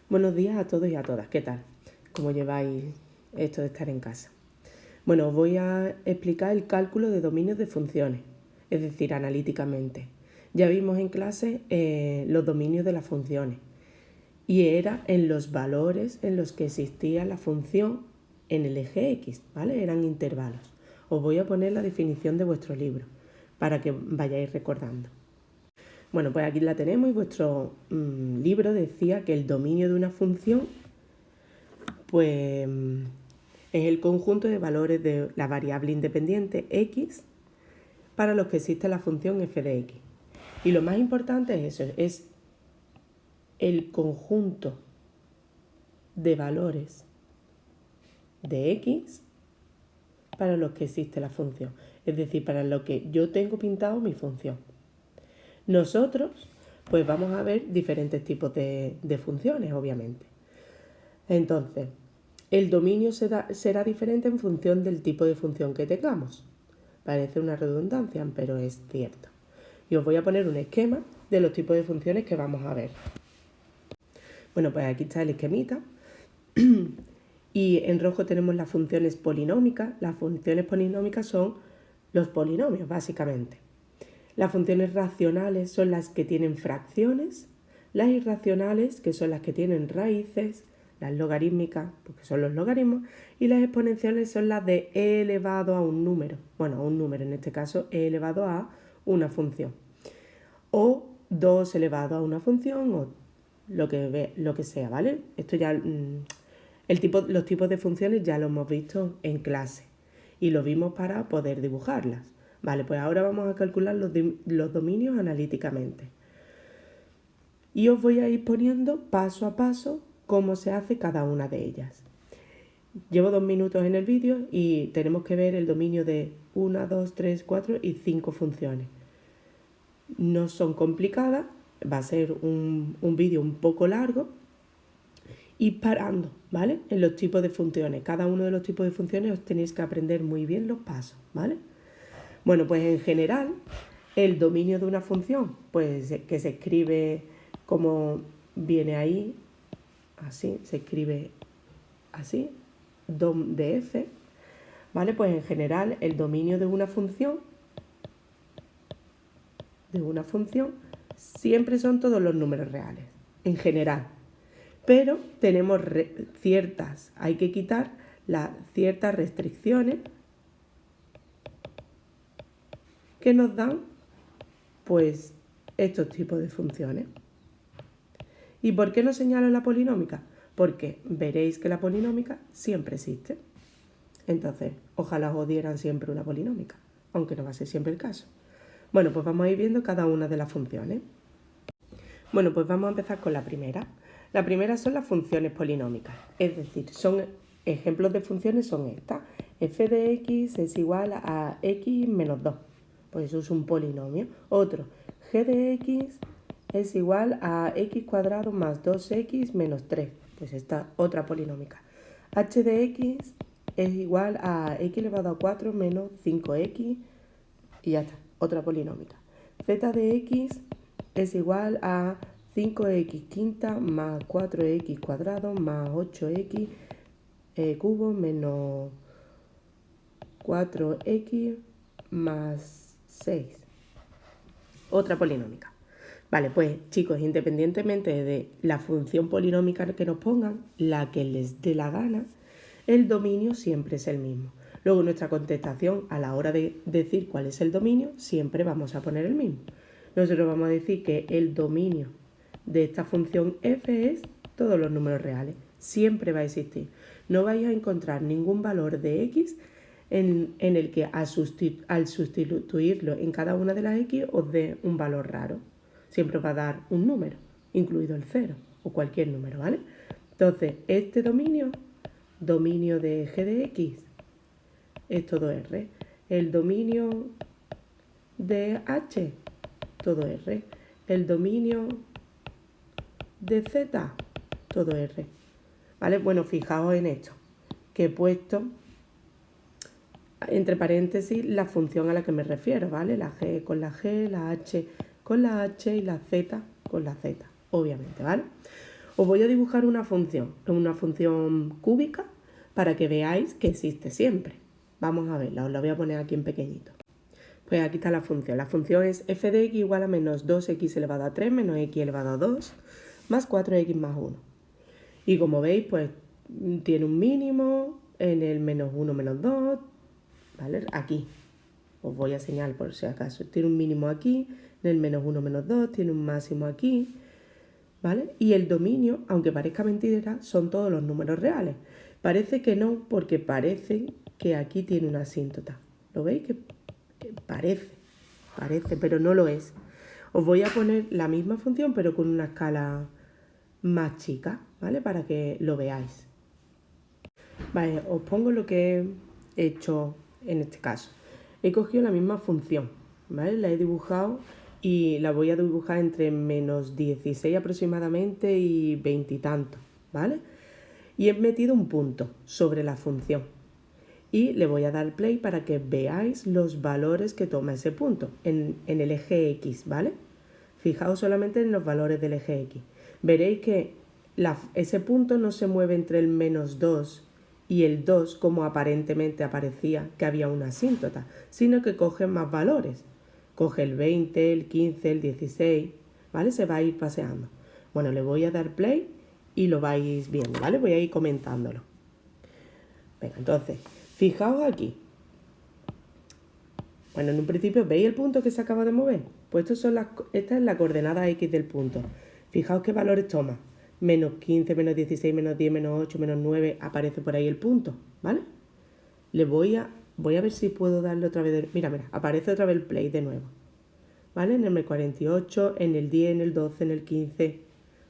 Buenos días a todos y a todas, ¿qué tal? ¿Cómo lleváis esto de estar en casa? Bueno, os voy a explicar el cálculo de dominios de funciones, es decir, analíticamente. Ya vimos en clase los dominios de las funciones y era en los valores en los que existía la función en el eje X, ¿vale? Eran intervalos. Os voy a poner la definición de vuestro libro para que vayáis recordando. Bueno, pues aquí la tenemos y vuestro libro decía que el dominio de una función pues es el conjunto de valores de la variable independiente x para los que existe la función f de x. Y lo más importante es eso, es el conjunto de valores de x para los que existe la función, es decir, para lo que yo tengo pintado mi función. Nosotros pues vamos a ver diferentes tipos de funciones, obviamente. Entonces, el dominio será diferente en función del tipo de función que tengamos. Parece una redundancia, pero es cierto. Y os voy a poner un esquema de los tipos de funciones que vamos a ver. Bueno, pues aquí está el esquemita. Y en rojo tenemos las funciones polinómicas. Las funciones polinómicas son los polinomios, básicamente. Las funciones racionales son las que tienen fracciones. Las irracionales, que son las que tienen raíces. Las logarítmicas, porque son los logaritmos, y las exponenciales son las de e elevado a un número. Bueno, a un número, en este caso e elevado a una función. O 2 elevado a una función, o lo que sea, ¿vale? Esto ya, los tipos de funciones ya lo hemos visto en clase y lo vimos para poder dibujarlas. Vale, pues ahora vamos a calcular los dominios analíticamente. Y os voy a ir poniendo paso a paso cómo se hace cada una de ellas. Llevo 2 minutos en el vídeo y tenemos que ver el dominio de 1, 2, 3, 4 y 5 funciones. No son complicadas, va a ser un vídeo un poco largo y parando, ¿vale? En los tipos de funciones. Cada uno de los tipos de funciones os tenéis que aprender muy bien los pasos, ¿vale? Bueno, pues en general, el dominio de una función, pues que se escribe como viene ahí, así, se escribe así, dom de f, ¿vale? Pues en general el dominio de una función siempre son todos los números reales, en general. Pero tenemos hay que quitar ciertas restricciones que nos dan, pues, estos tipos de funciones. ¿Y por qué no señalo la polinómica? Porque veréis que la polinómica siempre existe. Entonces, ojalá os dieran siempre una polinómica, aunque no va a ser siempre el caso. Bueno, pues vamos a ir viendo cada una de las funciones. Bueno, pues vamos a empezar con la primera. La primera son las funciones polinómicas, es decir, son ejemplos de funciones son estas. F de x es igual a x menos 2, pues eso es un polinomio. Otro, g de x es igual a x cuadrado más 2x menos 3, pues esta otra polinómica. H de x es igual a x elevado a 4 menos 5x y ya está, otra polinómica. Z de x es igual a 5x quinta más 4x cuadrado más 8x cubo menos 4x más 6. Otra polinómica. Vale, pues chicos, independientemente de la función polinómica que nos pongan, la que les dé la gana, el dominio siempre es el mismo. Luego nuestra contestación a la hora de decir cuál es el dominio, siempre vamos a poner el mismo. Nosotros vamos a decir que el dominio de esta función f es todos los números reales. Siempre va a existir. No vais a encontrar ningún valor de x en el que al sustituirlo en cada una de las x os dé un valor raro. Siempre os va a dar un número, incluido el 0 o cualquier número, ¿vale? Entonces, este dominio de g de x, es todo R. El dominio de h, todo R. El dominio de z, todo R. ¿Vale? Bueno, fijaos en esto, que he puesto entre paréntesis la función a la que me refiero, ¿vale? La g con la g, la h con la h y la z con la z, obviamente, ¿vale? Os voy a dibujar una función cúbica para que veáis que existe siempre. Vamos a verla, os la voy a poner aquí en pequeñito. Pues aquí está la función. La función es f de x igual a menos 2x elevado a 3 menos x elevado a 2 más 4x más 1. Y como veis, pues tiene un mínimo en el menos 1 menos 2, ¿vale? Aquí. Os voy a señalar por si acaso. Tiene un mínimo aquí, en el menos 1 menos 2, tiene un máximo aquí, ¿vale? Y el dominio, aunque parezca mentira, son todos los números reales. Parece que no, porque parece que aquí tiene una asíntota. ¿Lo veis? Que parece, pero no lo es. Os voy a poner la misma función, pero con una escala más chica, ¿vale? Para que lo veáis. Vale, os pongo lo que he hecho en este caso. He cogido la misma función, ¿vale? La he dibujado y la voy a dibujar entre menos 16 aproximadamente y 20 y tanto, ¿vale? Y he metido un punto sobre la función. Y le voy a dar play para que veáis los valores que toma ese punto en el eje X, ¿vale? Fijaos solamente en los valores del eje X. Veréis que ese punto no se mueve entre el menos 2 y el 2 como aparentemente aparecía que había una asíntota, sino que coge más valores. Coge el 20, el 15, el 16, ¿vale? Se va a ir paseando. Bueno, le voy a dar play y lo vais viendo, ¿vale? Voy a ir comentándolo. Venga, entonces, fijaos aquí. Bueno, en un principio, ¿veis el punto que se acaba de mover? Pues esta es la coordenada X del punto. Fijaos qué valores toma. Menos 15, menos 16, menos 10, menos 8, menos 9, aparece por ahí el punto, ¿vale? Voy a ver si puedo darle otra vez. Mira, aparece otra vez el play de nuevo, ¿vale? En el 48, en el 10, en el 12, en el 15,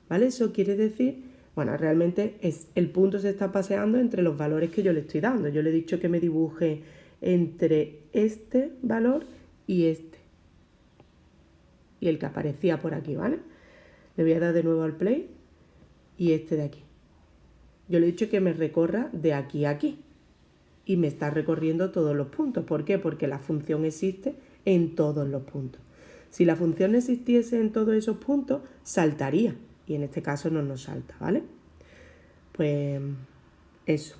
¿vale? Eso quiere decir, bueno, realmente el punto se está paseando entre los valores que yo le estoy dando. Yo le he dicho que me dibuje entre este valor y este. Y el que aparecía por aquí, ¿vale? Le voy a dar de nuevo al play y este de aquí. Yo le he dicho que me recorra de aquí a aquí. Y me está recorriendo todos los puntos. ¿Por qué? Porque la función existe en todos los puntos. Si la función existiese en todos esos puntos, saltaría. Y en este caso no nos salta, ¿vale? Pues eso.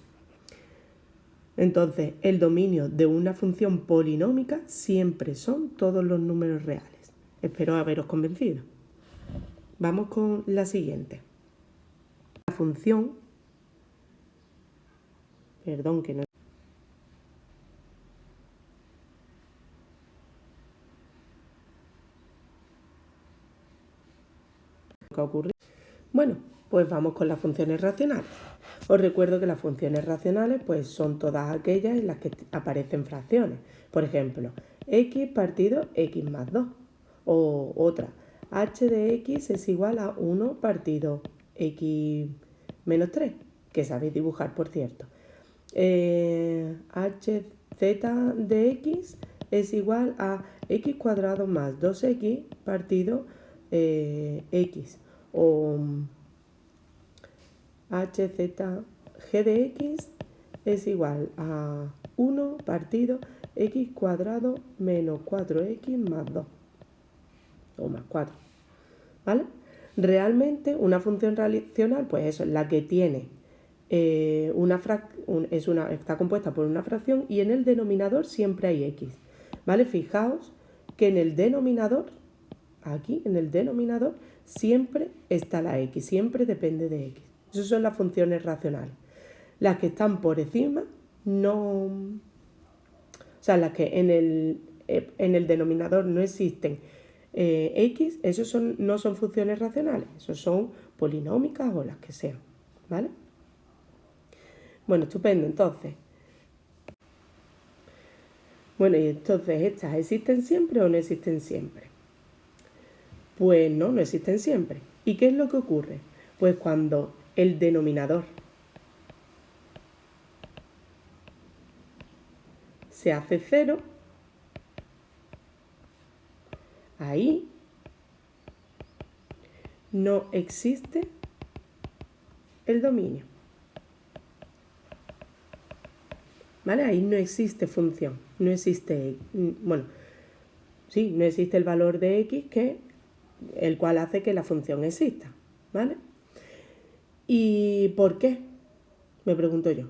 Entonces, el dominio de una función polinómica siempre son todos los números reales. Espero haberos convencido. Vamos con la siguiente. La función... Perdón, que no... ¿Qué ha ocurrido? Bueno, pues vamos con las funciones racionales. Os recuerdo que las funciones racionales pues son todas aquellas en las que aparecen fracciones. Por ejemplo, x partido x más 2. O otra, h de x es igual a 1 partido x menos 3, que sabéis dibujar, por cierto. hz de x es igual a x cuadrado más 2x partido x. O hzg de x es igual a 1 partido x cuadrado menos 4x más 2 o más 4, ¿vale? Realmente una función racional, pues eso, es la que tiene está compuesta por una fracción y en el denominador siempre hay x, ¿vale? Fijaos que en el denominador, aquí en el denominador, siempre está la x, siempre depende de x. Esas son las funciones racionales. Las que están por encima no... O sea, las que en el denominador no existen x, esos no son funciones racionales, esos son polinómicas o las que sean, ¿vale? Bueno, estupendo, entonces. Bueno, y entonces, ¿estas existen siempre o no existen siempre? Pues no existen siempre. ¿Y qué es lo que ocurre? Pues cuando el denominador se hace 0, ahí no existe el dominio. ¿Vale? Ahí no existe función, no existe, bueno, sí, no existe el valor de x el cual hace que la función exista, ¿vale? ¿Y por qué? Me pregunto yo.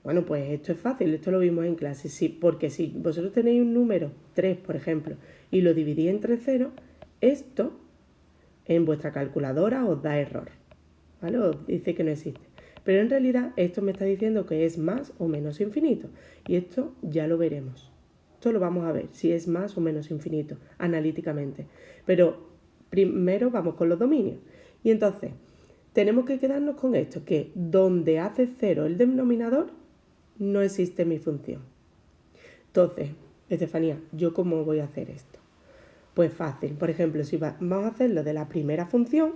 Bueno, pues esto es fácil, esto lo vimos en clase. Sí, porque si vosotros tenéis un número, 3 por ejemplo, y lo dividís entre 0, esto en vuestra calculadora os da error, ¿vale? Os dice que no existe. Pero en realidad esto me está diciendo que es más o menos infinito. Y esto ya lo veremos. Esto lo vamos a ver, si es más o menos infinito, analíticamente. Pero primero vamos con los dominios. Y entonces, tenemos que quedarnos con esto, que donde hace 0 el denominador, no existe mi función. Entonces, Estefanía, ¿yo cómo voy a hacer esto? Pues fácil. Por ejemplo, si vamos a hacerlo de la primera función,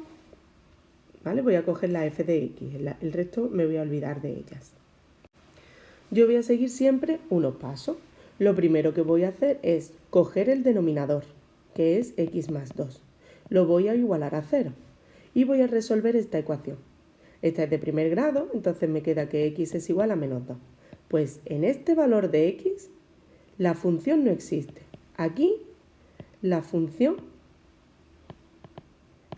¿vale? Voy a coger la f de x, el resto me voy a olvidar de ellas. Yo voy a seguir siempre unos pasos. Lo primero que voy a hacer es coger el denominador, que es x más 2. Lo voy a igualar a 0 y voy a resolver esta ecuación. Esta es de primer grado, entonces me queda que x es igual a menos 2. Pues en este valor de x, la función no existe. Aquí, la función,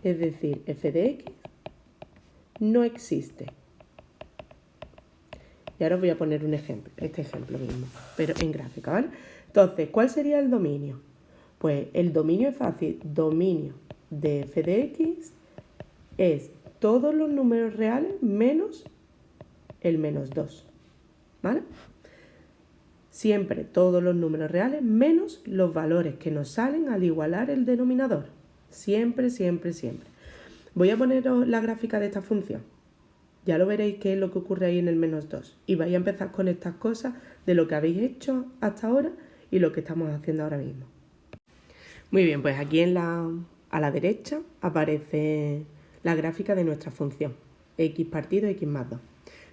es decir, f de x, no existe. Y ahora os voy a poner un ejemplo, este ejemplo mismo, pero en gráfica, ¿vale? Entonces, ¿cuál sería el dominio? Pues el dominio es fácil. Dominio de f de x es todos los números reales menos el menos 2, ¿vale? Siempre todos los números reales menos los valores que nos salen al igualar el denominador. Siempre, siempre, siempre. Voy a poneros la gráfica de esta función. Ya lo veréis qué es lo que ocurre ahí en el menos 2. Y vais a empezar con estas cosas de lo que habéis hecho hasta ahora y lo que estamos haciendo ahora mismo. Muy bien, pues aquí a la derecha aparece la gráfica de nuestra función. X partido x más 2.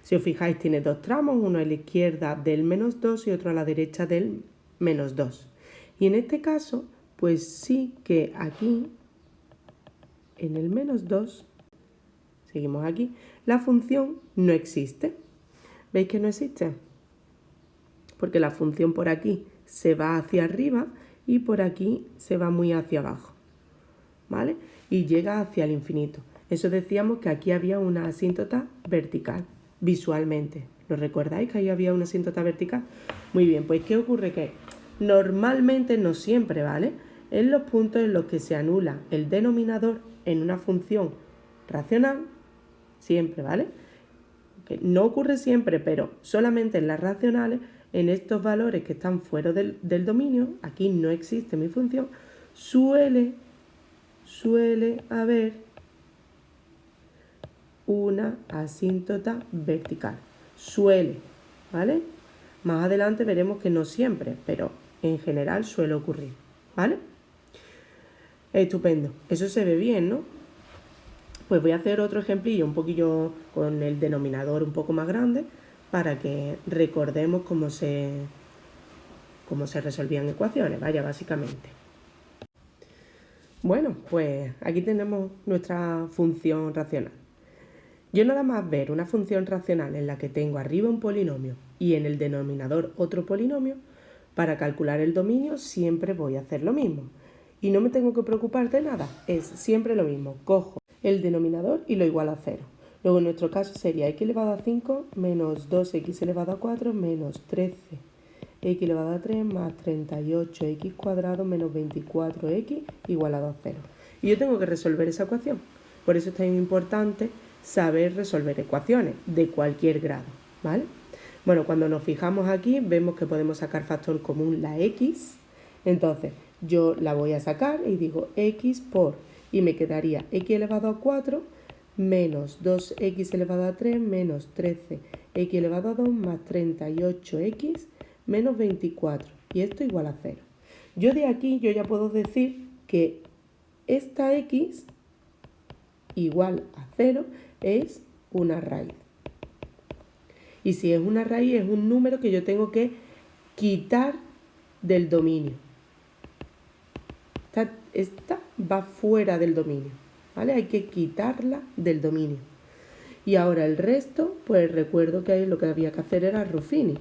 Si os fijáis, tiene dos tramos, uno a la izquierda del menos 2 y otro a la derecha del menos 2. Y en este caso, pues sí que aquí, en el menos 2, seguimos aquí, la función no existe. ¿Veis que no existe? Porque la función por aquí se va hacia arriba y por aquí se va muy hacia abajo, ¿vale? Y llega hacia el infinito. Eso decíamos que aquí había una asíntota vertical, visualmente. ¿Lo recordáis que ahí había una asíntota vertical? Muy bien, pues ¿qué ocurre? Que normalmente, no siempre, ¿vale? En los puntos en los que se anula el denominador en una función racional, siempre, ¿vale? Que no ocurre siempre, pero solamente en las racionales, en estos valores que están fuera del dominio, aquí no existe mi función, suele haber una asíntota vertical. Suele, ¿vale? Más adelante veremos que no siempre, pero en general suele ocurrir, ¿vale? Estupendo. Eso se ve bien, ¿no? Pues voy a hacer otro ejemplillo un poquillo con el denominador un poco más grande para que recordemos cómo se resolvían ecuaciones, vaya, básicamente. Bueno, pues aquí tenemos nuestra función racional. Yo nada más ver una función racional en la que tengo arriba un polinomio y en el denominador otro polinomio, para calcular el dominio siempre voy a hacer lo mismo. Y no me tengo que preocupar de nada, es siempre lo mismo. Cojo el denominador y lo igualo a 0. Luego en nuestro caso sería x elevado a 5 menos 2x elevado a 4 menos 13x elevado a 3 más 38x cuadrado menos 24x igualado a 0. Y yo tengo que resolver esa ecuación. Por eso es tan importante saber resolver ecuaciones de cualquier grado, ¿vale? Bueno, cuando nos fijamos aquí vemos que podemos sacar factor común la x. Entonces yo la voy a sacar y digo x por, y me quedaría x elevado a 4 menos 2x elevado a 3 menos 13x elevado a 2 más 38x menos 24. Y esto igual a 0. Yo de aquí yo ya puedo decir que esta x igual a 0 es una raíz. Y si es una raíz es un número que yo tengo que quitar del dominio. Esta va fuera del dominio, ¿vale? Hay que quitarla del dominio. Y ahora el resto, pues recuerdo que lo que había que hacer era Ruffini,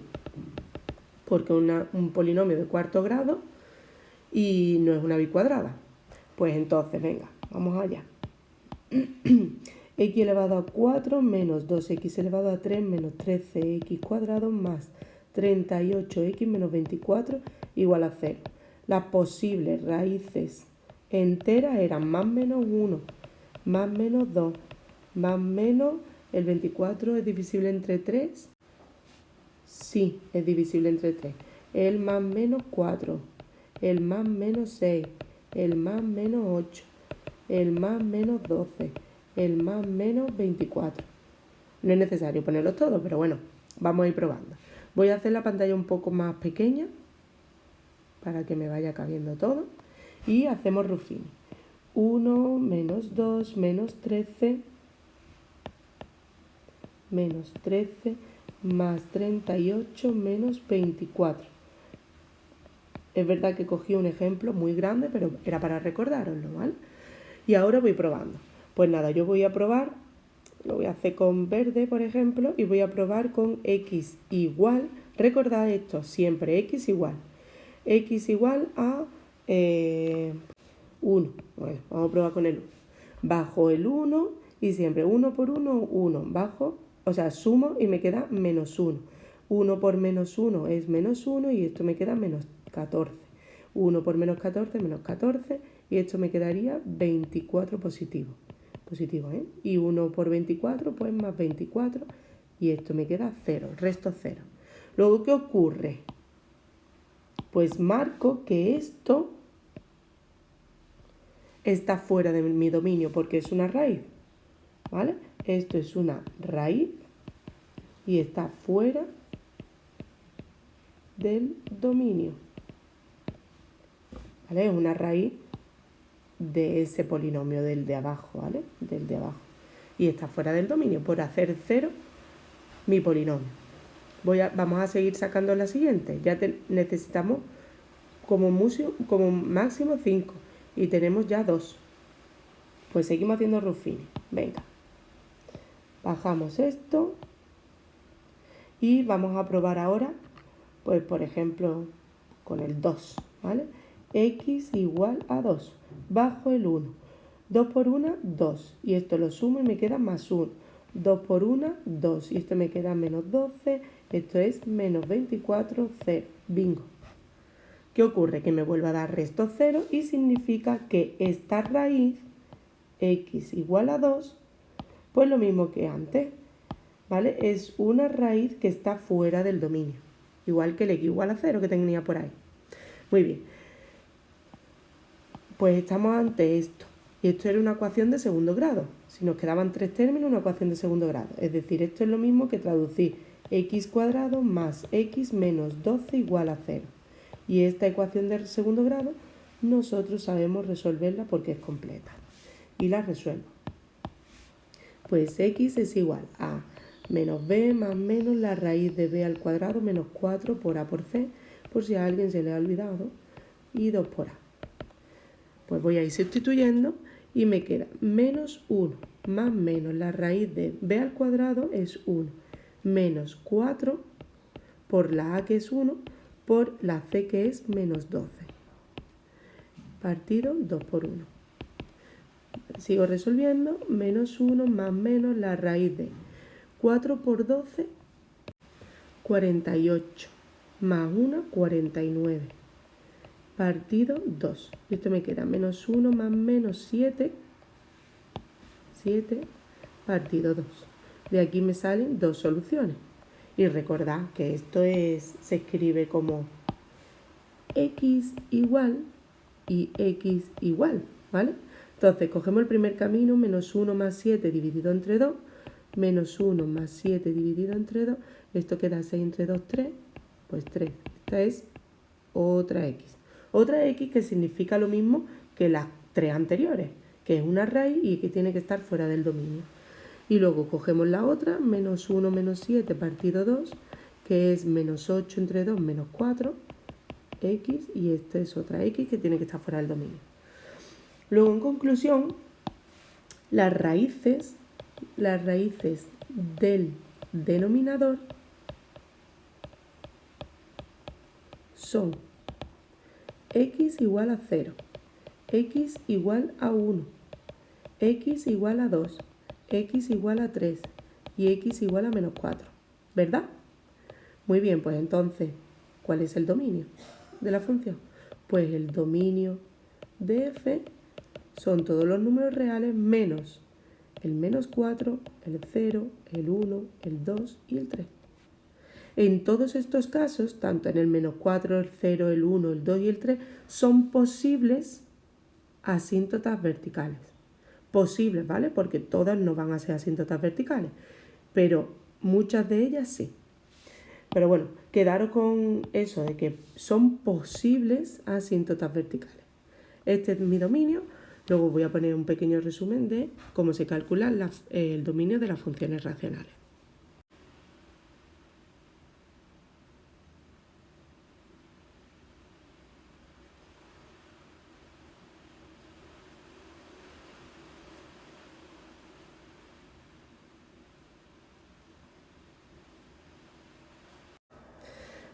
porque un polinomio de cuarto grado y no es una bicuadrada. Pues entonces, venga, vamos allá. x elevado a 4 menos 2x elevado a 3 menos 13x cuadrado más 38x menos 24 igual a 0. Las posibles raíces enteras eran más menos 1, más menos 2, más menos el 24 es divisible entre 3. Sí, es divisible entre 3. El más menos 4, el más menos 6, el más menos 8, el más menos 12, el más menos 24. No es necesario ponerlos todos, pero bueno, vamos a ir probando. Voy a hacer la pantalla un poco más pequeña para que me vaya cabiendo todo. Y hacemos Ruffini. 1 menos 2 menos 13 menos 13 más 38 menos 24. Es verdad que cogí un ejemplo muy grande, pero era para recordároslo, ¿vale? Y ahora voy probando. Pues nada, yo voy a probar, lo voy a hacer con verde, por ejemplo, y voy a probar con x igual. Recordad esto, siempre x igual. X igual a 1. Bueno, vamos a probar con el 1. Bajo el 1 y siempre 1 por 1, 1. Bajo, o sea, sumo y me queda menos 1. 1 por menos 1 es menos 1 y esto me queda menos 14. 1 por menos 14, menos 14 y esto me quedaría 24 positivo. Positivo, ¿eh? Y 1 por 24, pues más 24 y esto me queda 0, resto 0. Luego, ¿qué ocurre? Pues marco que esto está fuera de mi dominio porque es una raíz, ¿vale? Esto es una raíz y está fuera del dominio, ¿vale? Es una raíz de ese polinomio del de abajo, ¿vale? Del de abajo. Y está fuera del dominio por hacer 0 mi polinomio. Vamos a seguir sacando la siguiente. Ya necesitamos como máximo 5 y tenemos ya 2. Pues seguimos haciendo Ruffini. Venga. Bajamos esto y vamos a probar ahora, pues por ejemplo, con el 2, ¿vale? X igual a 2. Bajo el 1. 2 por 1, 2. Y esto lo sumo y me queda más 1. 2 por 1, 2. Y esto me queda menos 12. Esto es menos 24, 0. Bingo. ¿Qué ocurre? Que me vuelve a dar resto 0 y significa que esta raíz, x igual a 2, pues lo mismo que antes, ¿vale? Es una raíz que está fuera del dominio. Igual que el x igual a 0 que tenía por ahí. Muy bien. Pues estamos ante esto. Y esto era una ecuación de segundo grado. Si nos quedaban 3 términos, una ecuación de segundo grado. Es decir, esto es lo mismo que traducir x cuadrado más x menos 12 igual a 0. Y esta ecuación de segundo grado, nosotros sabemos resolverla porque es completa. Y la resuelvo. Pues x es igual a menos b más menos la raíz de b al cuadrado menos 4 por a por c, por si a alguien se le ha olvidado, y 2 por a. Pues voy a ir sustituyendo y me queda menos 1 más menos la raíz de b al cuadrado es 1, menos 4 por la a que es 1, por la c que es menos 12. Partido 2 por 1. Sigo resolviendo, menos 1 más menos la raíz de 4 por 12, 48, más 1, 49. Partido 2. Esto me queda menos 1 más menos 7, 7, partido 2. De aquí me salen dos soluciones. Y recordad que esto se escribe como x igual y x igual, ¿vale? Entonces, cogemos el primer camino, menos 1 más 7 dividido entre 2, menos 1 más 7 dividido entre 2, esto queda 6 entre 2, 3, pues 3. Esta es otra x. Otra x que significa lo mismo que las 3 anteriores, que es una raíz y que tiene que estar fuera del dominio. Y luego cogemos la otra, menos 1 menos 7 partido 2, que es menos 8 entre 2 menos 4, x, y esta es otra x que tiene que estar fuera del dominio. Luego, en conclusión, las raíces del denominador son x igual a 0, x igual a 1, x igual a 2, x igual a 3 y x igual a menos 4, ¿verdad? Muy bien, pues entonces, ¿cuál es el dominio de la función? Pues el dominio de f son todos los números reales menos el menos 4, el 0, el 1, el 2 y el 3. En todos estos casos, tanto en el menos 4, el 0, el 1, el 2 y el 3, son posibles asíntotas verticales. Posibles, ¿vale? Porque todas no van a ser asíntotas verticales, pero muchas de ellas sí. Pero bueno, quedaros con eso de que son posibles asíntotas verticales. Este es mi dominio. Luego voy a poner un pequeño resumen de cómo se calcula el dominio de las funciones racionales.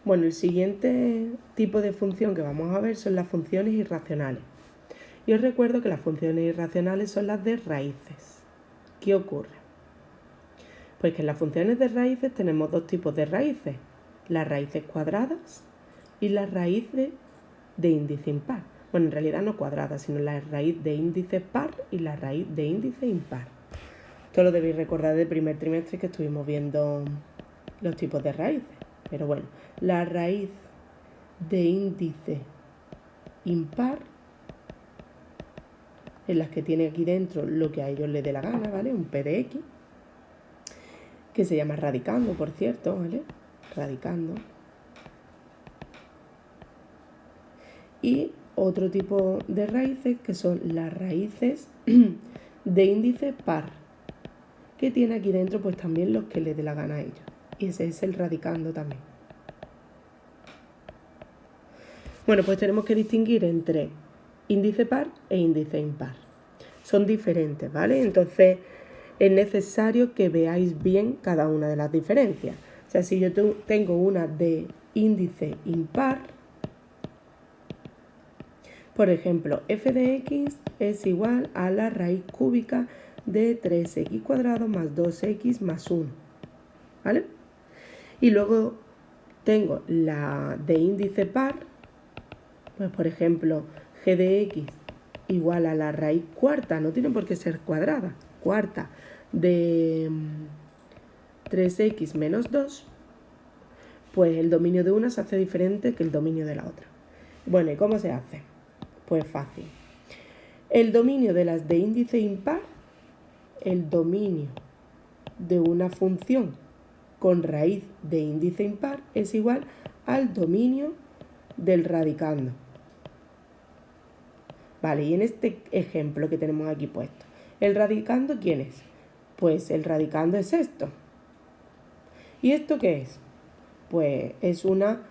Bueno, el siguiente tipo de función que vamos a ver son las funciones irracionales. Y os recuerdo que las funciones irracionales son las de raíces. ¿Qué ocurre? Pues que en las funciones de raíces tenemos dos tipos de raíces, las raíces cuadradas y la raíz de índice impar. Bueno, en realidad no cuadrada, sino la raíz de índice par y la raíz de índice impar. Esto lo debéis recordar del primer trimestre que estuvimos viendo los tipos de raíces. Pero bueno, la raíz de índice impar en las que tiene aquí dentro lo que a ellos les dé la gana, ¿vale? Un p de x, que se llama radicando, por cierto, ¿vale? Radicando. Y otro tipo de raíces que son las raíces de índice par, que tiene aquí dentro pues también los que les dé la gana a ellos. Y ese es el radicando también. Bueno, pues tenemos que distinguir entre índice par e índice impar. Son diferentes, ¿vale? Entonces es necesario que veáis bien cada una de las diferencias. O sea, si yo tengo una de índice impar, por ejemplo, f de x es igual a la raíz cúbica de 3x cuadrado más 2x más 1, ¿vale? Y luego tengo la de índice par, pues por ejemplo, g de x igual a la raíz cuarta, no tiene por qué ser cuadrada, cuarta de 3x menos 2, pues el dominio de una se hace diferente que el dominio de la otra. Bueno, ¿y cómo se hace? Pues fácil. El dominio de las de índice impar, el dominio de una función con raíz de índice impar es igual al dominio del radicando. Vale, y en este ejemplo que tenemos aquí puesto, ¿el radicando quién es? Pues el radicando es esto. ¿Y esto qué es? Pues es una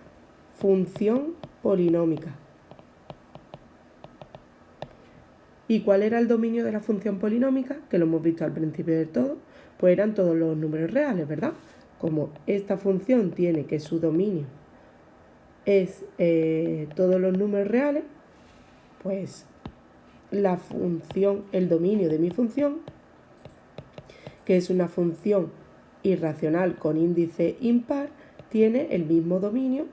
función polinómica. ¿Y cuál era el dominio de la función polinómica? Que lo hemos visto al principio del todo. Pues eran todos los números reales, ¿verdad? Como esta función tiene que su dominio es todos los números reales, pues la función, el dominio de mi función, que es una función irracional con índice impar, tiene el mismo dominio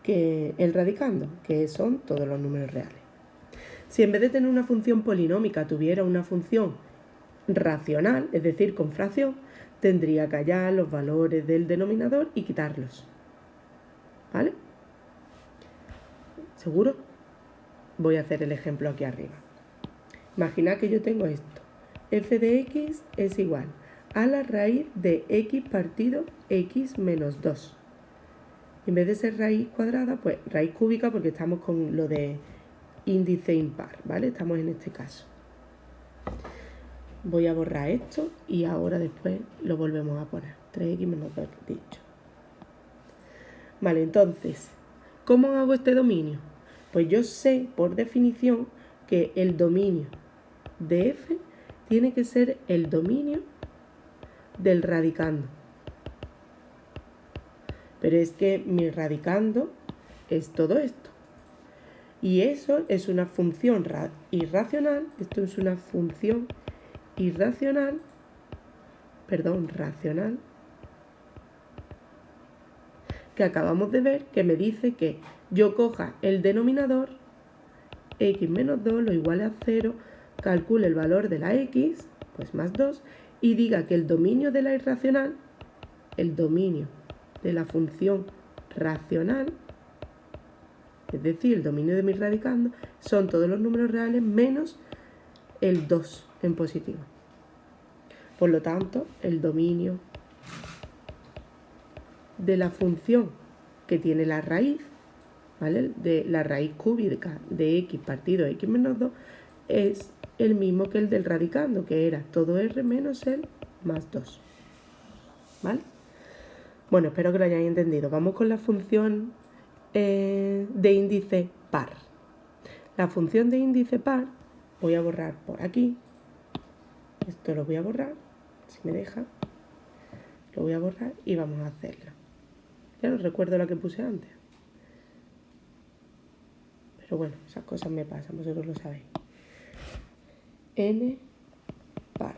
que el radicando, que son todos los números reales. Si en vez de tener una función polinómica tuviera una función racional, es decir, con fracción, tendría que hallar los valores del denominador y quitarlos. ¿Vale? ¿Seguro? Voy a hacer el ejemplo aquí arriba. Imaginad que yo tengo esto. F de x es igual a la raíz de x partido x menos 2. En vez de ser raíz cuadrada, pues raíz cúbica, porque estamos con lo de índice impar, ¿vale? Estamos en este caso. Voy a borrar esto y ahora después lo volvemos a poner. 3x menos 2 dicho. Vale, entonces, ¿cómo hago este dominio? Pues yo sé por definición que el dominio de f tiene que ser el dominio del radicando. Pero es que mi radicando es todo esto. Y eso es una función irracional, esto es una función racional, que acabamos de ver, que me dice que yo coja el denominador, x menos 2 lo iguale a 0, calcule el valor de la x, pues más 2, y diga que el dominio de la irracional, el dominio de la función racional, es decir, el dominio de mi radicando, son todos los números reales menos el 2 en positivo. Por lo tanto, el dominio de la función que tiene la raíz, ¿vale? De la raíz cúbica de x partido x menos 2 es el mismo que el del radicando, que era todo r menos el más 2. ¿Vale? Bueno, espero que lo hayáis entendido. Vamos con la función de índice par. La función de índice par, voy a borrar por aquí. Esto lo voy a borrar, si me deja. Lo voy a borrar y vamos a hacerlo. Ya no recuerdo la que puse antes. Pero bueno, esas cosas me pasan, vosotros lo sabéis. N par.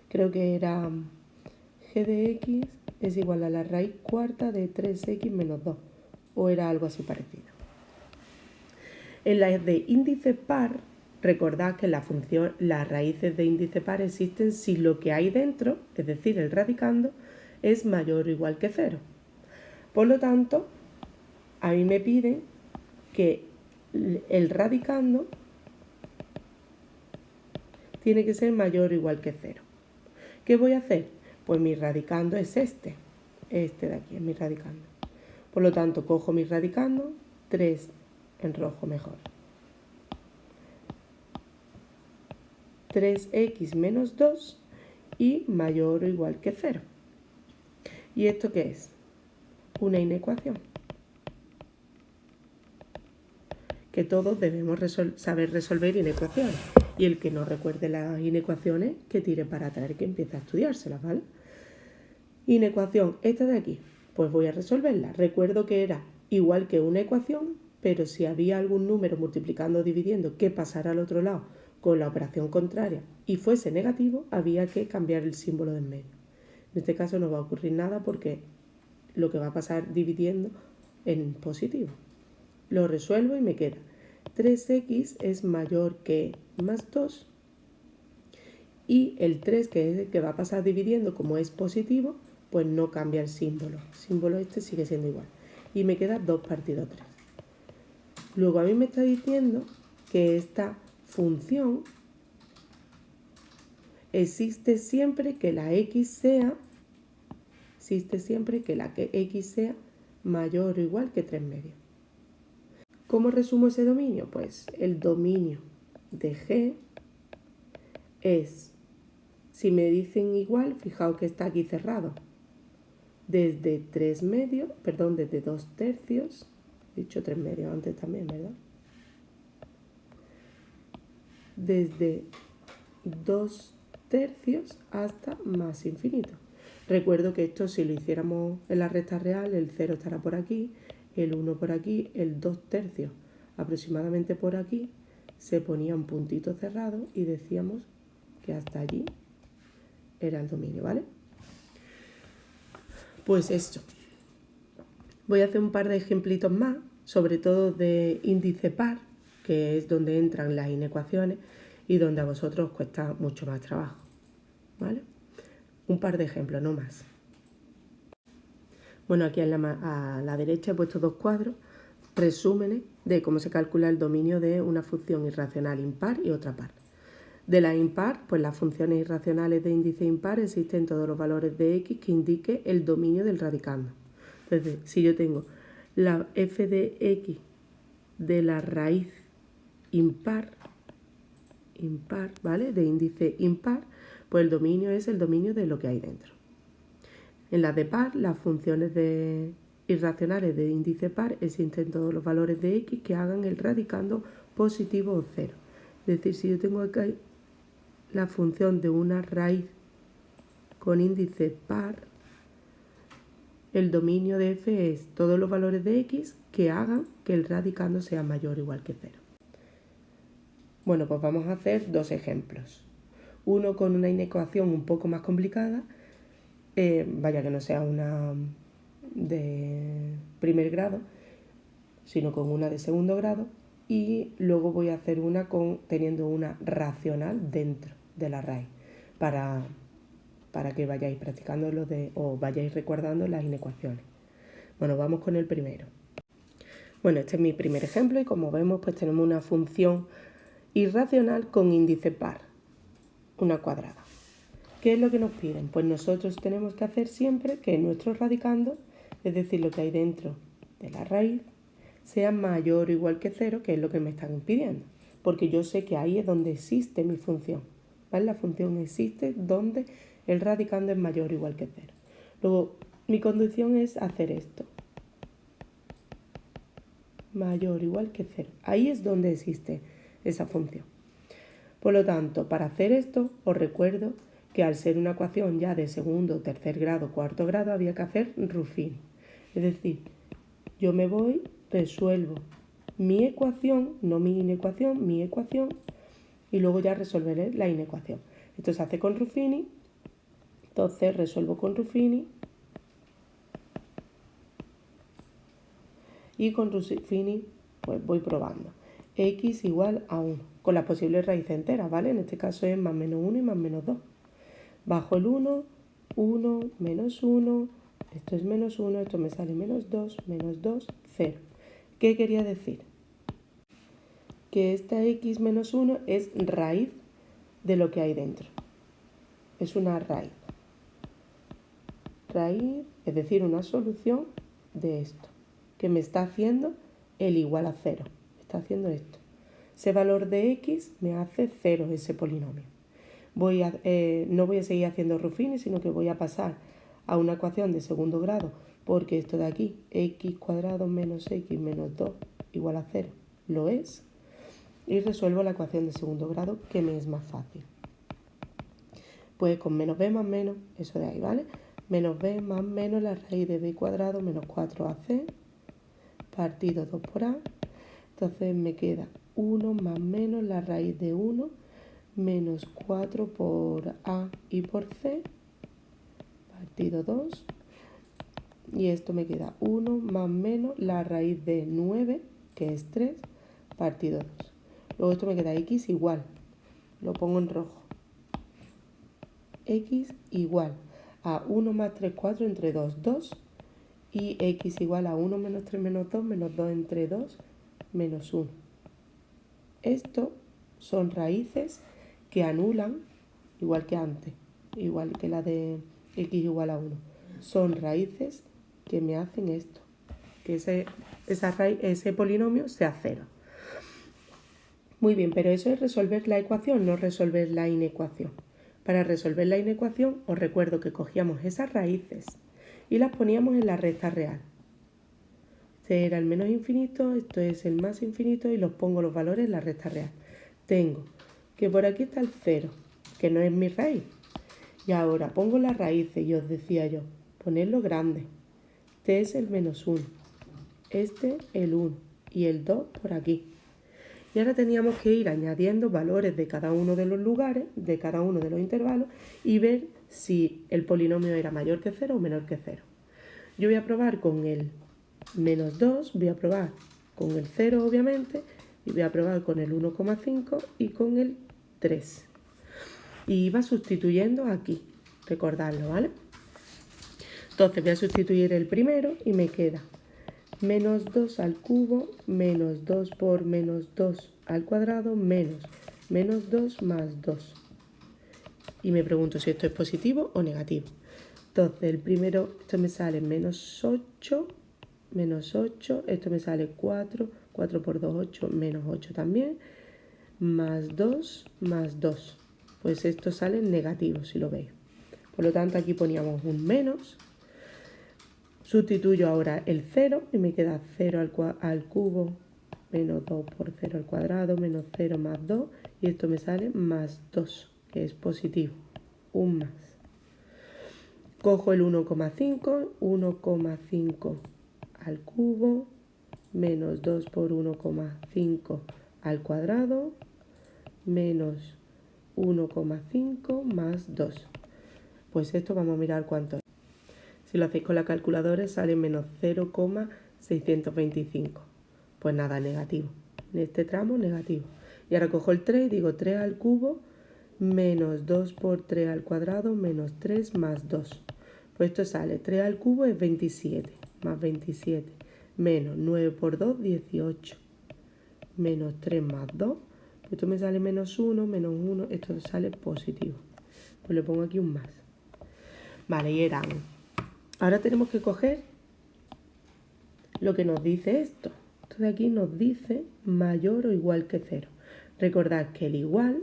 Creo que era g de x es igual a la raíz cuarta de 3x menos 2. O era algo así parecido. En la de índice par, recordad que las raíces de índice par existen si lo que hay dentro, es decir, el radicando, es mayor o igual que 0. Por lo tanto, a mí me piden que el radicando tiene que ser mayor o igual que 0. ¿Qué voy a hacer? Pues mi radicando es este de aquí es mi radicando. Por lo tanto, cojo mi radicando, 3 en rojo mejor. 3x menos 2 y mayor o igual que 0. ¿Y esto qué es? Una inecuación. Que todos debemos saber resolver inecuaciones. Y el que no recuerde las inecuaciones, que tire para atrás y que empiece a estudiárselas, ¿vale? Inecuación, esta de aquí, pues voy a resolverla. Recuerdo que era igual que una ecuación, pero si había algún número multiplicando o dividiendo que pasara al otro lado con la operación contraria y fuese negativo, había que cambiar el símbolo de en medio. En este caso no va a ocurrir nada porque lo que va a pasar dividiendo en positivo. Lo resuelvo y me queda 3x es mayor que más 2 y el 3, que es el que va a pasar dividiendo, como es positivo, pues no cambia el símbolo. El símbolo este sigue siendo igual. Y me queda 2 partido 3. Luego a mí me está diciendo que esta función existe siempre que la x sea mayor o igual que 3 medios. ¿Cómo resumo ese dominio? Pues el dominio de G es, si me dicen igual, fijaos que está aquí cerrado, desde 3 medios, perdón, desde 2 tercios, he dicho 3 medios antes también, ¿verdad? Desde 2 tercios hasta más infinito. Recuerdo que esto, si lo hiciéramos en la recta real, el 0 estará por aquí, el 1 por aquí, el 2 tercios aproximadamente por aquí, se ponía un puntito cerrado y decíamos que hasta allí era el dominio, ¿vale? Pues esto. Voy a hacer un par de ejemplitos más, sobre todo de índice par, que es donde entran las inecuaciones y donde a vosotros os cuesta mucho más trabajo, ¿vale? Un par de ejemplos, no más. Bueno, aquí a la derecha he puesto 2 cuadros, resúmenes de cómo se calcula el dominio de una función irracional impar y otra par. De la impar, pues las funciones irracionales de índice impar existen todos los valores de x que indique el dominio del radicando. Entonces, si yo tengo la f de x de la raíz impar, ¿vale? De índice impar, pues el dominio es el dominio de lo que hay dentro. En la de par, las funciones irracionales de índice par existen todos los valores de x que hagan el radicando positivo o cero. Es decir, si yo tengo aquí la función de una raíz con índice par, el dominio de f es todos los valores de x que hagan que el radicando sea mayor o igual que 0. Bueno, pues vamos a hacer 2 ejemplos. uno con una inecuación un poco más complicada, vaya que no sea una de primer grado, sino con una de segundo grado, y luego voy a hacer una teniendo una racional dentro de la raíz para que vayáis practicando o vayáis recordando las inecuaciones. Bueno, vamos con el primero. Bueno, este es mi primer ejemplo y como vemos pues tenemos una función irracional con índice par, una cuadrada. ¿Qué es lo que nos piden? Pues nosotros tenemos que hacer siempre que nuestro radicando, es decir, lo que hay dentro de la raíz, sea mayor o igual que 0, que es lo que me están pidiendo. Porque yo sé que ahí es donde existe mi función. ¿Vale? La función existe donde el radicando es mayor o igual que 0. Luego, mi condición es hacer esto. Mayor o igual que 0. Ahí es donde existe esa función. Por lo tanto, para hacer esto, os recuerdo que al ser una ecuación ya de segundo, tercer grado, cuarto grado, había que hacer Ruffini. Es decir, yo me voy, resuelvo mi ecuación, no mi inecuación, mi ecuación, y luego ya resolveré la inecuación. Esto se hace con Ruffini, entonces resuelvo con Ruffini, y con Ruffini pues voy probando. X igual a 1, con las posibles raíces enteras, ¿vale? En este caso es más menos 1 y más menos 2. Bajo el 1, 1, menos 1, esto es menos 1, esto me sale menos 2, 0. ¿Qué quería decir? Que esta x menos 1 es raíz de lo que hay dentro. Es una raíz. Raíz, es decir, una solución de esto, que me está haciendo el igual a 0. Me está haciendo esto. Ese valor de x me hace 0 ese polinomio. No voy a seguir haciendo Ruffini, sino que voy a pasar a una ecuación de segundo grado, porque esto de aquí, x cuadrado menos x menos 2 igual a 0, lo es. Y resuelvo la ecuación de segundo grado, que me es más fácil. Pues con menos b más menos, eso de ahí, ¿vale? Menos b más menos la raíz de b cuadrado menos 4ac partido 2 por a. Entonces me queda 1 más menos la raíz de 1 menos 4 por a y por c partido 2. Y esto me queda 1 más menos la raíz de 9, que es 3, partido 2. Luego esto me queda x igual, lo pongo en rojo, x igual a 1 más 3, 4 entre 2, 2, y x igual a 1 menos 3 menos 2 entre 2, menos 1. Esto son raíces que anulan, igual que antes, igual que la de x igual a 1. Son raíces que me hacen esto, que ese polinomio sea 0. Muy bien, pero eso es resolver la ecuación, no resolver la inecuación. Para resolver la inecuación, os recuerdo que cogíamos esas raíces y las poníamos en la recta real. Este era el menos infinito, esto es el más infinito y los pongo los valores en la recta real. Tengo que por aquí está el 0, que no es mi raíz. Y ahora pongo las raíces y os decía yo, ponedlo grande. Este es el menos 1, este el 1 y el 2 por aquí. Y ahora teníamos que ir añadiendo valores de cada uno de los lugares, de cada uno de los intervalos, y ver si el polinomio era mayor que 0 o menor que 0. Yo voy a probar con el menos 2, voy a probar con el 0 obviamente, y voy a probar con el 1,5 y con el 3. Y iba sustituyendo aquí, recordadlo, ¿vale? Entonces voy a sustituir el primero y me queda menos 2 al cubo, menos 2 por menos 2 al cuadrado, menos 2 más 2. Y me pregunto si esto es positivo o negativo. Entonces el primero, esto me sale menos 8, esto me sale 4, 4 por 2, 8, menos 8 también, más 2, más 2. Pues esto sale negativo, si lo veis. Por lo tanto, aquí poníamos un menos. Sustituyo ahora el 0 y me queda 0 al cubo, menos 2 por 0 al cuadrado, menos 0 más 2. Y esto me sale más 2, que es positivo, un más. Cojo el 1,5, 1,5 al cubo, menos 2 por 1,5 al cuadrado, menos 1,5 más 2. Pues esto vamos a mirar cuánto es. Si lo hacéis con la calculadora sale menos 0,625. Pues nada, negativo. En este tramo, negativo. Y ahora cojo el 3 y digo 3 al cubo menos 2 por 3 al cuadrado menos 3 más 2. Pues esto sale 3 al cubo es 27, más 27, menos 9 por 2, 18, menos 3 más 2. Pues esto me sale menos 1, menos 1, esto sale positivo. Pues le pongo aquí un más. Vale, y eran. Ahora tenemos que coger lo que nos dice esto. Esto de aquí nos dice mayor o igual que 0. Recordad que el igual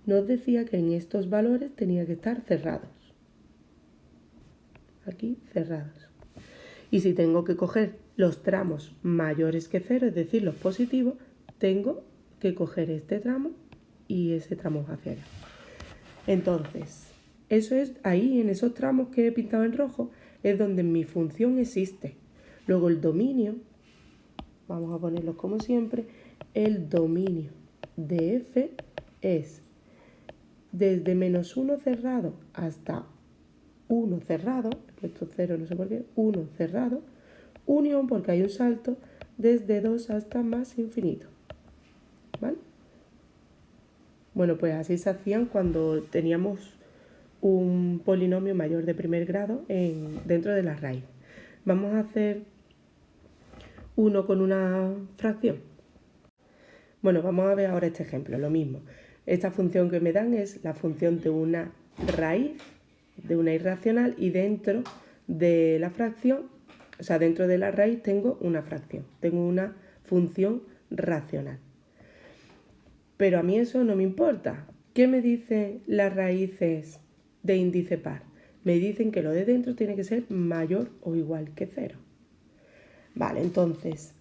nos decía que en estos valores tenía que estar cerrados. Aquí cerrados. Y si tengo que coger los tramos mayores que 0, es decir, los positivos, tengo que coger este tramo y ese tramo hacia allá. Entonces, eso es ahí, en esos tramos que he pintado en rojo, es donde mi función existe. Luego el dominio, vamos a ponerlos como siempre, el dominio de f es desde menos 1 cerrado hasta 1 cerrado, esto 0 no sé por qué, 1 cerrado, unión porque hay un salto desde 2 hasta más infinito. ¿Vale? Bueno, pues así se hacían cuando teníamos un polinomio mayor de primer grado dentro de la raíz. Vamos a hacer uno con una fracción. Bueno, vamos a ver ahora este ejemplo, lo mismo. Esta función que me dan es la función de una raíz, de una irracional, y dentro de la fracción, o sea, dentro de la raíz tengo una fracción, tengo una función racional. Pero a mí eso no me importa. ¿Qué me dicen las raíces de índice par? Me dicen que lo de dentro tiene que ser mayor o igual que 0. Vale, entonces,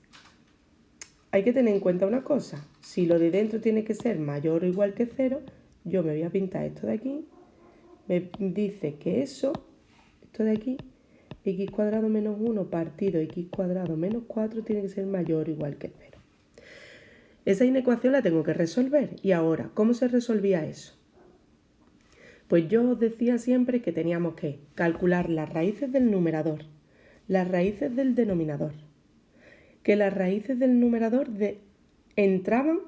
hay que tener en cuenta una cosa. Si lo de dentro tiene que ser mayor o igual que 0, yo me voy a pintar esto de aquí. Me dice que eso, esto de aquí, x cuadrado menos 1 partido x cuadrado menos 4 tiene que ser mayor o igual que 0. Esa inecuación la tengo que resolver. Y ahora, ¿cómo se resolvía eso? Pues yo os decía siempre que teníamos que calcular las raíces del numerador, las raíces del denominador. Que las raíces del numerador entraban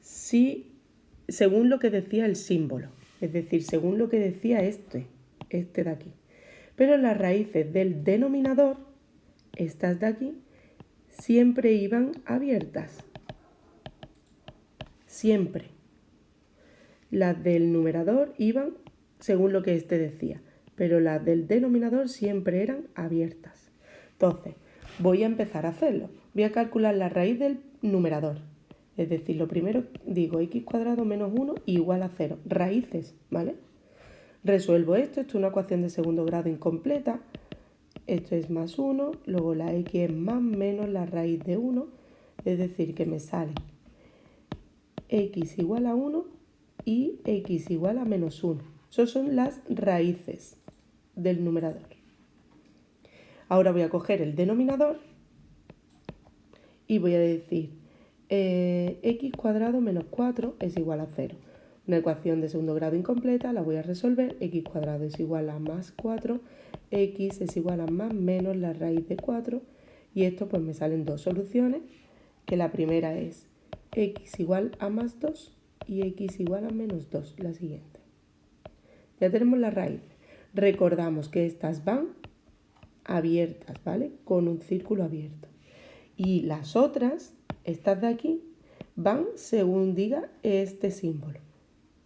según lo que decía el símbolo, es decir, según lo que decía este de aquí. Pero las raíces del denominador, estas de aquí, siempre iban abiertas. Siempre. Las del numerador iban según lo que este decía, pero las del denominador siempre eran abiertas. Entonces, voy a empezar a hacerlo. Voy a calcular la raíz del numerador. Es decir, lo primero digo x cuadrado menos 1 igual a 0. Raíces, ¿vale? Resuelvo esto es una ecuación de segundo grado incompleta. Esto es más 1, luego la x es más menos la raíz de 1. Es decir, que me sale x igual a 1 y x igual a menos 1. Esas son las raíces del numerador. Ahora voy a coger el denominador y voy a decir x cuadrado menos 4 es igual a 0. Una ecuación de segundo grado incompleta, la voy a resolver. X cuadrado es igual a más 4, x es igual a más menos la raíz de 4. Y esto pues me salen dos soluciones, que la primera es x igual a más 2 y x igual a menos 2, la siguiente. Ya tenemos la raíz. Recordamos que estas van abiertas, ¿vale? Con un círculo abierto. Y las otras, estas de aquí, van según diga este símbolo.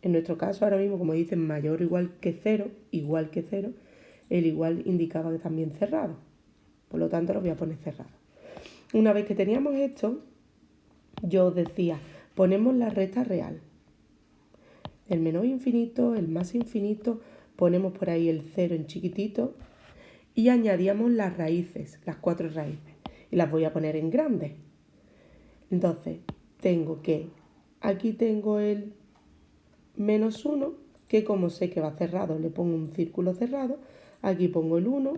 En nuestro caso, ahora mismo, como dicen mayor o igual que 0, el igual indicaba que también cerrado. Por lo tanto, lo voy a poner cerrado. Una vez que teníamos esto, yo os decía, ponemos la recta real. El menor infinito, el más infinito, ponemos por ahí el 0 en chiquitito y añadíamos las raíces, las 4 raíces. Y las voy a poner en grande. Entonces, aquí tengo el menos 1, que como sé que va cerrado, le pongo un círculo cerrado. Aquí pongo el 1,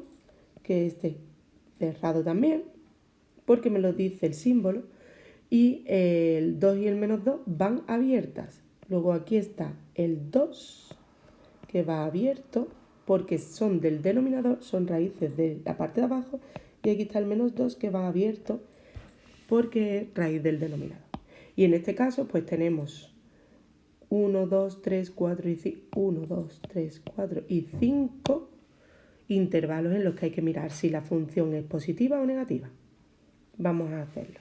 que esté cerrado también, porque me lo dice el símbolo. Y el 2 y el menos 2 van abiertas. Luego aquí está el 2 que va abierto porque son del denominador, son raíces de la parte de abajo, y aquí está el menos 2 que va abierto porque es raíz del denominador. Y en este caso pues tenemos 1, 2, 3, 4 y 5, 1, 2, 3, 4 y 5 intervalos en los que hay que mirar si la función es positiva o negativa. Vamos a hacerlo.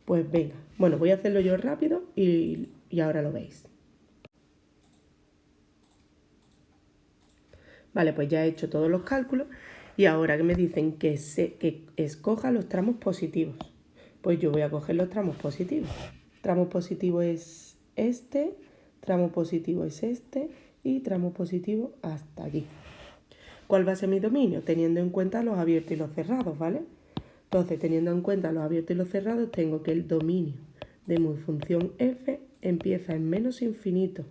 Pues venga, bueno, voy a hacerlo yo rápido y ahora lo veis. Vale, pues ya he hecho todos los cálculos y ahora que me dicen que escoja los tramos positivos, pues yo voy a coger los tramos positivos. Tramo positivo es este, tramo positivo es este y tramo positivo hasta aquí. ¿Cuál va a ser mi dominio? Teniendo en cuenta los abiertos y los cerrados, ¿vale? Entonces, teniendo en cuenta los abiertos y los cerrados, tengo que el dominio de mi función f empieza en menos infinito.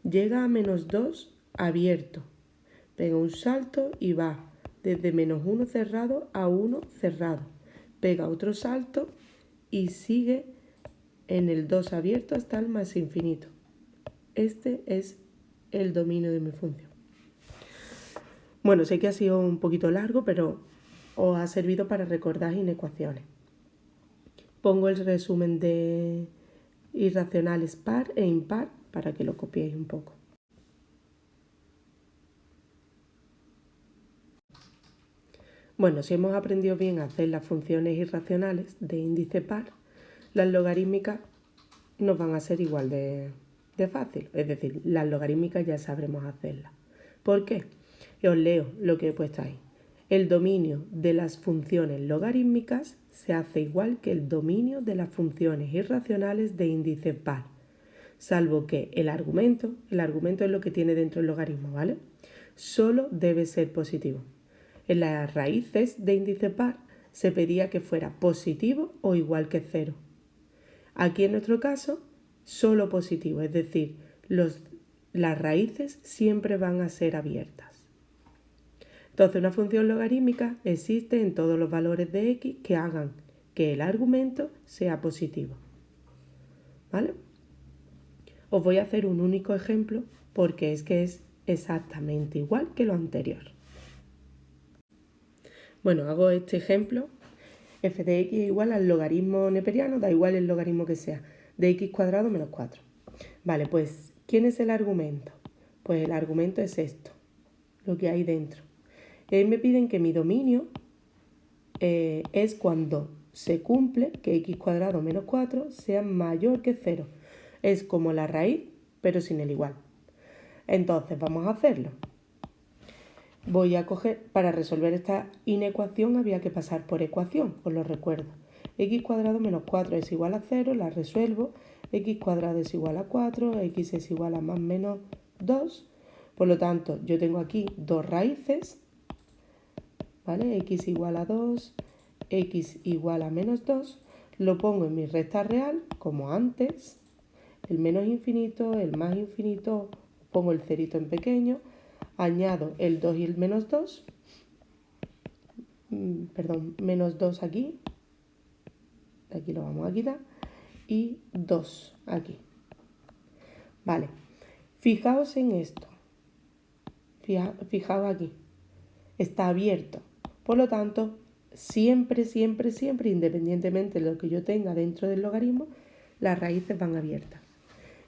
Llega a menos 2 abierto. Pega un salto y va desde menos 1 cerrado a 1 cerrado. Pega otro salto y sigue en el 2 abierto hasta el más infinito. Este es el dominio de mi función. Bueno, sé que ha sido un poquito largo, pero os ha servido para recordar inecuaciones. Pongo el resumen de irracionales par e impar para que lo copiéis un poco. Bueno, si hemos aprendido bien a hacer las funciones irracionales de índice par, las logarítmicas nos van a ser igual de fácil. Es decir, las logarítmicas ya sabremos hacerlas. ¿Por qué? Y os leo lo que he puesto ahí. El dominio de las funciones logarítmicas se hace igual que el dominio de las funciones irracionales de índice par, salvo que el argumento es lo que tiene dentro el logaritmo, ¿vale? Solo debe ser positivo. En las raíces de índice par se pedía que fuera positivo o igual que 0. Aquí en nuestro caso, solo positivo, es decir, las raíces siempre van a ser abiertas. Entonces, una función logarítmica existe en todos los valores de x que hagan que el argumento sea positivo. ¿Vale? Os voy a hacer un único ejemplo porque es que es exactamente igual que lo anterior. Bueno, hago este ejemplo. F de x es igual al logaritmo neperiano, da igual el logaritmo que sea, de x cuadrado menos 4. Vale, pues, ¿quién es el argumento? Pues el argumento es esto, lo que hay dentro. Y ahí me piden que mi dominio es cuando se cumple que x cuadrado menos 4 sea mayor que 0. Es como la raíz, pero sin el igual. Entonces, vamos a hacerlo. Voy a coger, para resolver esta inecuación había que pasar por ecuación, os lo recuerdo. X cuadrado menos 4 es igual a 0, la resuelvo. X cuadrado es igual a 4, x es igual a más menos 2. Por lo tanto, yo tengo aquí dos raíces, ¿vale? X igual a 2, x igual a menos 2. Lo pongo en mi recta real, como antes. El menos infinito, el más infinito, pongo el cerito en pequeño. Añado el 2 y el menos 2, menos 2 aquí, aquí lo vamos a quitar, y 2 aquí. Vale, fijaos en esto, fijaos aquí, está abierto, por lo tanto, siempre, independientemente de lo que yo tenga dentro del logaritmo, las raíces van abiertas.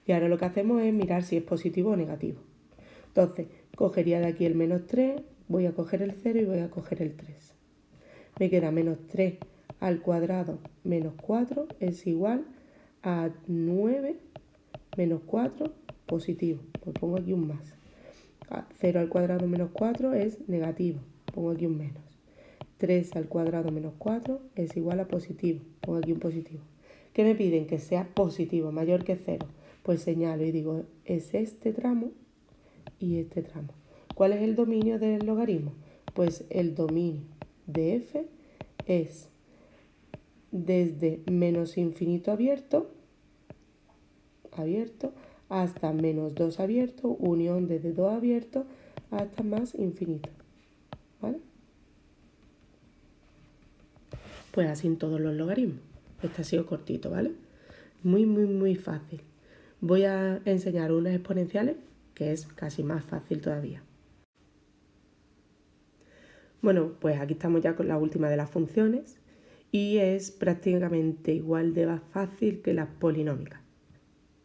Y ahora lo que hacemos es mirar si es positivo o negativo. Entonces, cogería de aquí el menos 3, voy a coger el 0 y voy a coger el 3. Me queda menos 3 al cuadrado menos 4 es igual a 9 menos 4 positivo. Pues pongo aquí un más. 0 al cuadrado menos 4 es negativo. Pongo aquí un menos. 3 al cuadrado menos 4 es igual a positivo. Pongo aquí un positivo. ¿Qué me piden? Que sea positivo, mayor que 0. Pues señalo y digo, es este tramo y este tramo. ¿Cuál es el dominio del logaritmo? Pues el dominio de f es desde menos infinito abierto hasta menos 2 abierto, unión desde 2 abierto hasta más infinito. ¿Vale? Pues así en todos los logaritmos. Este ha sido cortito, ¿vale? muy fácil. Voy a enseñar unas exponenciales que es casi más fácil todavía. Bueno, pues aquí estamos ya con la última de las funciones y es prácticamente igual de fácil que las polinómicas.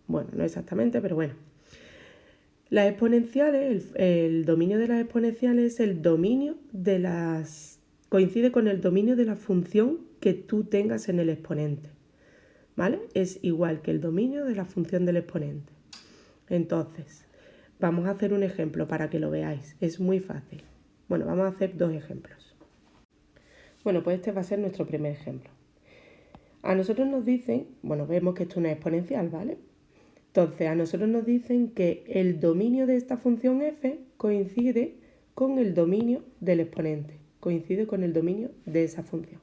Bueno, no exactamente, pero bueno. Las exponenciales, el dominio de las exponenciales es el dominio de coincide con el dominio de la función que tú tengas en el exponente, ¿vale? Es igual que el dominio de la función del exponente. Entonces, vamos a hacer un ejemplo para que lo veáis. Es muy fácil. Bueno, vamos a hacer dos ejemplos. Bueno, pues este va a ser nuestro primer ejemplo. A nosotros nos dicen, bueno, vemos que esto es una exponencial, ¿vale? Entonces, a nosotros nos dicen que el dominio de esta función f coincide con el dominio del exponente, coincide con el dominio de esa función.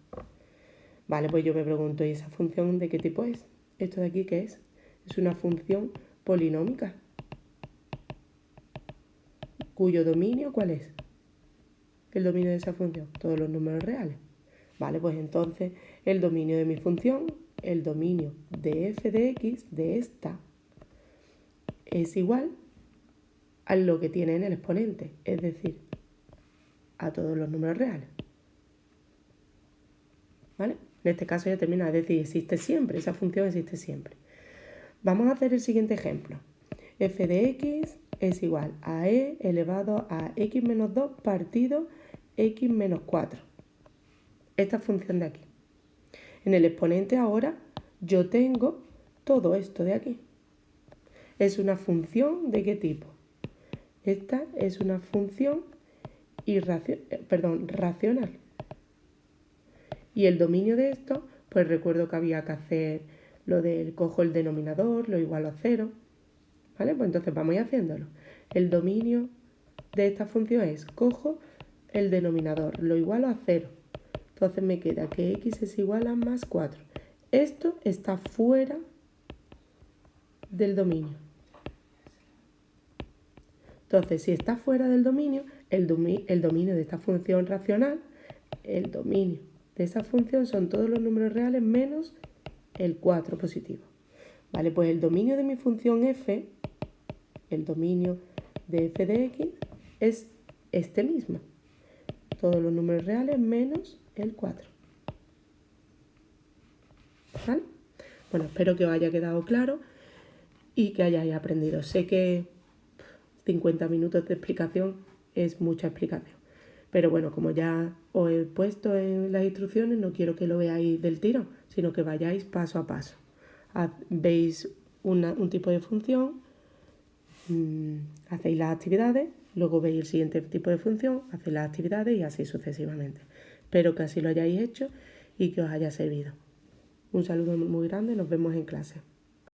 Vale, pues yo me pregunto, ¿y esa función de qué tipo es? ¿Esto de aquí qué es? Es una función polinómica. ¿Cuyo dominio cuál es? El dominio de esa función, todos los números reales. Vale, pues entonces el dominio de mi función, el dominio de f de x, de esta, es igual a lo que tiene en el exponente, es decir, a todos los números reales. ¿Vale? En este caso ya termina, es decir, existe siempre, esa función existe siempre. Vamos a hacer el siguiente ejemplo. F de x es igual a e elevado a x menos 2 partido x menos 4. Esta función de aquí. En el exponente ahora yo tengo todo esto de aquí. ¿Es una función de qué tipo? Esta es una función racional. Y el dominio de esto, pues recuerdo que había que hacer lo del cojo el denominador, lo igualo a 0. ¿Vale? Pues entonces vamos a ir haciéndolo. El dominio de esta función es cojo el denominador, lo igualo a 0. Entonces me queda que x es igual a más 4. Esto está fuera del dominio. Entonces, si está fuera del dominio, el dominio de esta función racional, el dominio de esa función son todos los números reales menos el 4 positivo. Vale, pues el dominio de mi función f, el dominio de f de x, es este mismo. Todos los números reales menos el 4. ¿Vale? Bueno, espero que os haya quedado claro y que hayáis aprendido. Sé que 50 minutos de explicación es mucha explicación. Pero bueno, como ya os he puesto en las instrucciones, no quiero que lo veáis del tirón, sino que vayáis paso a paso. Veis un tipo de función, hacéis las actividades, luego veis el siguiente tipo de función, hacéis las actividades y así sucesivamente. Espero que así lo hayáis hecho y que os haya servido. Un saludo muy grande, nos vemos en clase.